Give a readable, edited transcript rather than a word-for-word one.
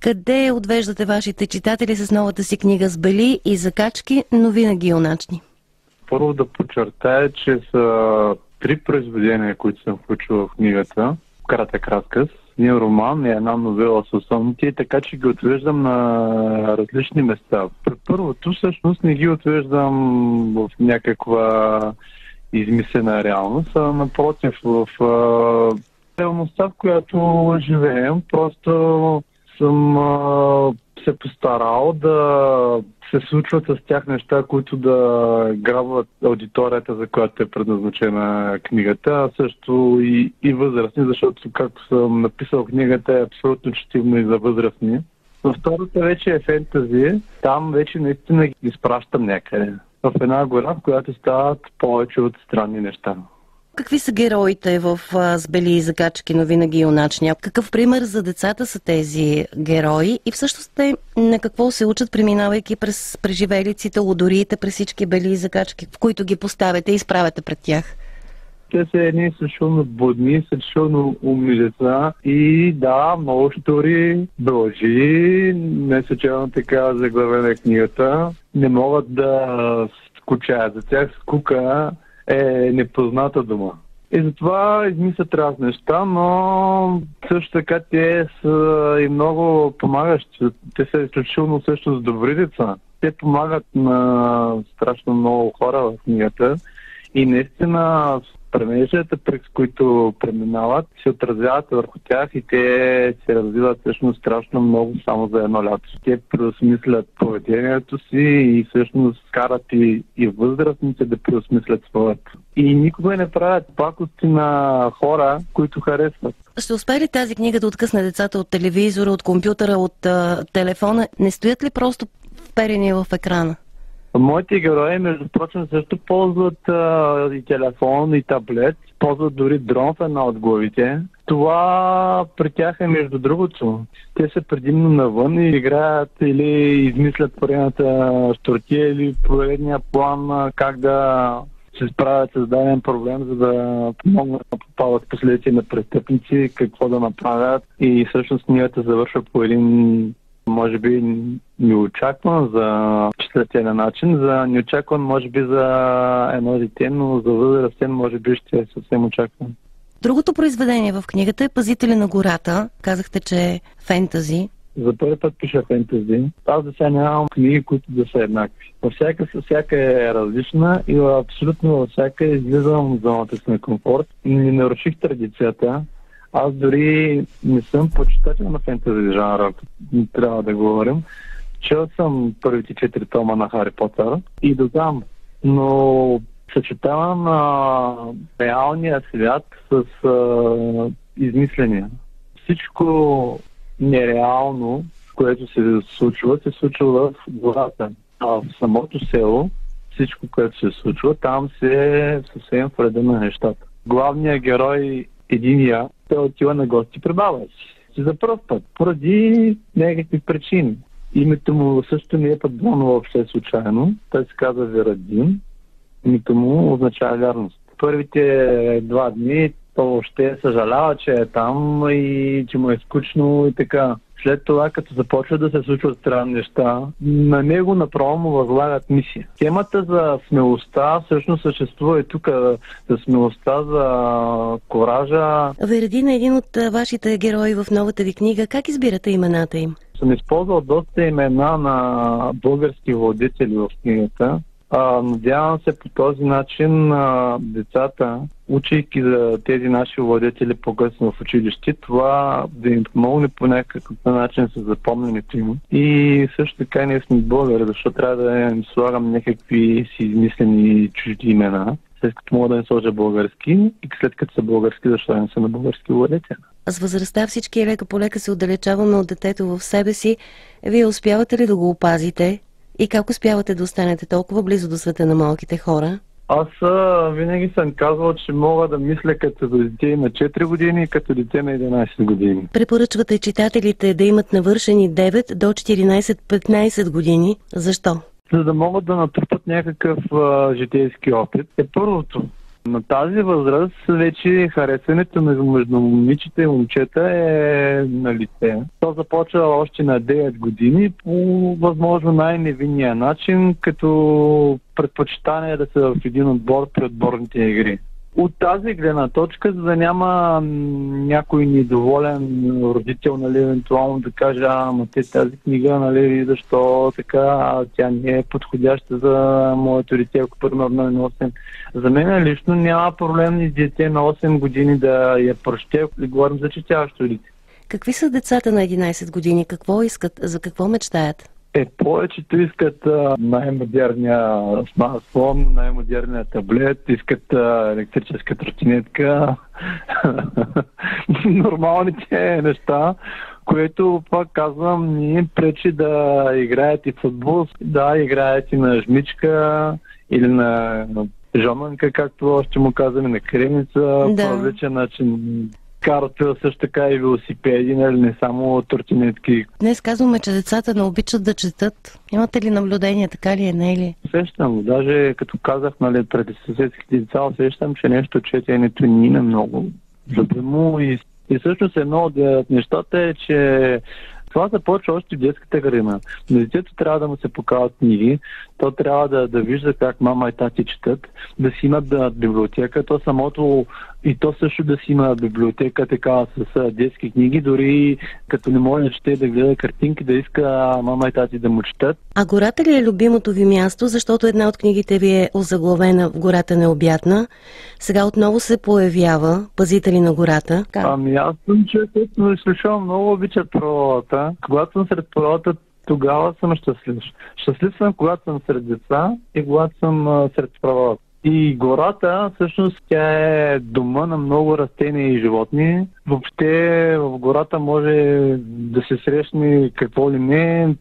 Къде отвеждате вашите читатели с новата си книга «Сбели и закачки, но винаги юначни»? Първо да подчертая, че са 3 произведения, които съм включил в книгата. Кратък разказ, един роман и една новела с осъмнати, така че ги отвеждам на различни места. При първото всъщност не ги отвеждам в някаква измислена реалност, а напротив в реалността, в която живеем. Просто съм се постарал да се случват с тях неща, които да грабват аудиторията, за която е предназначена книгата, а също и възрастни, защото както съм написал книгата е абсолютно четивно и за възрастни. Но втората вече е фентази. Там вече наистина ги изпращам някъде. В една гора, в която стават повече от странни неща. Какви са героите в «Сбели и закачки, но винаги юначни»? Какъв пример за децата са тези герои? И всъщност те на какво се учат, преминавайки през преживелиците, лудориите, през всички бели и закачки, в които ги поставяте и изправяте пред тях? Те са едни съвършено будни, съвършено умни деца и да, много штури, дължи, не случайно така заглавена книгата, не могат да скучаят. За тях скука е непозната дума. И затова измислят разни неща, но също така те са и много помагащи. Те са изключително също с добри деца. Те помагат на страшно много хора в книгата и наистина премежията, през които преминават, се отразяват върху тях и те се развиват всъщност страшно много само за едно лято. Те преосмислят поведението си и всъщност карат и възрастните да преосмислят своето. И никога не правят пакости на хора, които харесват. Ще успее ли тази книга да откъсне децата от телевизора, от компютъра, от телефона? Не стоят ли просто вперени в екрана? Моите герои, между прочим, също ползват и телефон, и таблет, ползват дори дрон в една от главите. Това при тях е между другото. Те са предимно навън и играят или измислят поредната щуртия или поредния план как да се справят с даден проблем, за да помогнат да попадат последици на престъпници, какво да направят. И всъщност книгата завършва по един може би неочакван за четвъртия начин, за неочакван може би за едно дете, но за възрастен може би ще е съвсем очакван. Другото произведение в книгата е «Пазители на гората». Казахте, че е фентази. За първи път пиша фентази. Аз за сега нямам книги, които да са еднакви. Във всяка е различна и абсолютно във всяка излизам от зоната си на комфорт. Не наруших традицията. Аз дори не съм почитател на фентази жанра, трябва да говорим. Чел съм първите 4 тома на Хари Потър и дотам, но съчетавам реалния свят с измисления. Всичко нереално, което се случва в гората. А в самото село, всичко, което се случва, там се е съвсем в реда на нещата. Главният герой единия, той отива на гости при баба си. За първ път, поради някакви причини. Името му също не е подбрано въобще случайно. Той се казва Верадин. Името му означава вярност. Първите 2 дни той въобще съжалява, че е там и че му е скучно и така. След това, като започва да се случват странни неща, на него направо му възлагат мисия. Темата за смелостта всъщност съществува и тук. За смелостта, за коража. Верадин е един от вашите герои в новата ви книга. Как избирате имената им? Съм използвал доста имена на български владетели в книгата. Надявам се по този начин децата, учейки за тези наши владетели по-късно в училище, това да им помогне по някакъв начин с запомнянето им. И също така ние сме българи, защото трябва да им слагам някакви си измислени чужди имена, след като мога да не сложа български и след като са български, защото не са на български владетели. С възрастта всички лека по лека се отдалечаваме от детето в себе си. Вие успявате ли да го опазите? И как успявате да останете толкова близо до света на малките хора? Аз винаги съм казвал, че мога да мисля като дете на 4 години и като дете на 11 години. Препоръчвате читателите да имат навършени 9 до 14-15 години. Защо? За да могат да натрупат някакъв житейски опит. Първото. На тази възраст вече харесването между момичета и момчета е на лице. То започва още на 9 години по възможно най-невинния начин, като предпочитание да са в един отбор при отборните игри. От тази гледна точка, за да няма някой недоволен родител, нали, евентуално да каже, ама тази книга, нали, защо така, тя не е подходяща за моето дете, ако примерно е на 8. За мен лично няма проблем и дете на 8 години да я прочете, ако говорим за четящо дете. Какви са децата на 11 години? Какво искат? За какво мечтаят? Повечето искат най-модерния смартфон, най-модерния таблет, искат електрическа тротинетка, нормалните неща, което, пак казвам, не им пречи да играят и футбол, да играят и на жмичка или на жонанка, както още му казваме, на кремица, по различен начин. Карат също така и велосипеди, нали, не само тротинетки. Днес казваме, че децата не обичат да четат. Имате ли наблюдение, така ли е, не е ли? Усещам, даже като казах, нали, преди съседските деца, усещам, че нещо четенето ни е много любимо и всъщност едно от нещата е, че това започва още в детската градина. На детето трябва да му се показват книги, то трябва да вижда как мама и тати четат, да си имат библиотека, то самото и то също да си има библиотека така с детски книги, дори като не може да чете, да гледа картинки, да иска мама и тати да му четат. А гората ли е любимото ви място, защото една от книгите ви е озаглавена "В гората необятна"? Сега отново се появява "Пазители на гората". Ами аз съм човек, който слушам, много обича природата. Когато съм сред природата, тогава съм щастлив. Щастлив съм, когато съм сред деца и когато съм сред природата. И гората, всъщност, тя е дома на много растения и животни. Въобще в гората може да се срещне какво ли не.